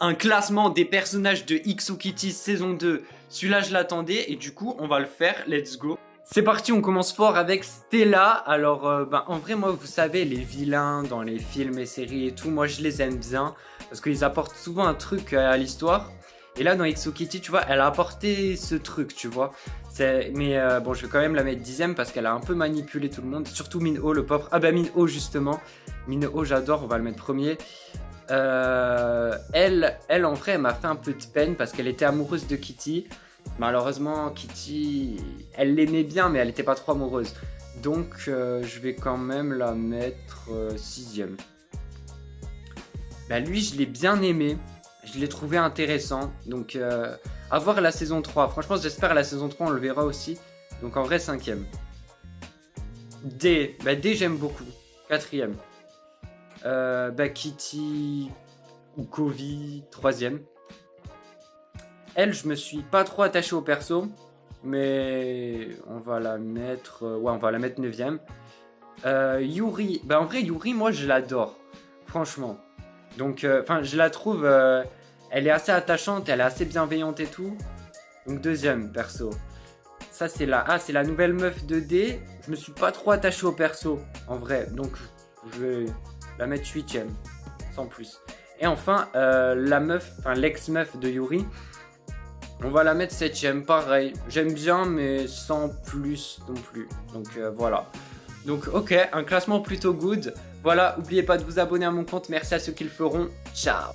un classement des personnages de Xokitty saison 2. Celui-là, je l'attendais et du coup, on va le faire. Let's go. C'est parti, on commence fort avec Stella. Alors, en vrai, moi, vous savez, les vilains dans les films et séries et tout, moi, je les aime bien parce qu'ils apportent souvent un truc à l'histoire. Et là, dans Xokitty, tu vois, elle a apporté ce truc, tu vois. Mais bon, je vais quand même la mettre 10ème parce qu'elle a un peu manipulé tout le monde. Surtout Minho, le pauvre. Ah bah Minho, justement. Minho, j'adore, on va le mettre premier. Elle, en vrai, elle m'a fait un peu de peine parce qu'elle était amoureuse de Kitty. Malheureusement, Kitty, elle l'aimait bien, mais elle n'était pas trop amoureuse. Donc, je vais quand même la mettre 6ème. Bah, lui, je l'ai bien aimé. Je l'ai trouvé intéressant. Donc, à voir la saison 3. Franchement, j'espère la saison 3, on le verra aussi. Donc, en vrai, 5ème. D. Bah, D, j'aime beaucoup. 4ème. Kitty ou Kovi, 3ème. Elle, je me suis pas trop attaché au perso, mais on va la mettre, on va la mettre 9ème. Yuri, en vrai Yuri, moi je l'adore, franchement. Donc, je la trouve, elle est assez attachante, elle est assez bienveillante et tout. Donc 2ème perso. Ça c'est c'est la nouvelle meuf de D. Je me suis pas trop attaché au perso, en vrai, donc je vais la mettre 8ème, sans plus. Et enfin, la meuf, l'ex-meuf de Yuri, on va la mettre 7ème, pareil. J'aime bien, mais sans plus non plus. Donc voilà. Donc ok, un classement plutôt good. Voilà, n'oubliez pas de vous abonner à mon compte. Merci à ceux qui le feront. Ciao.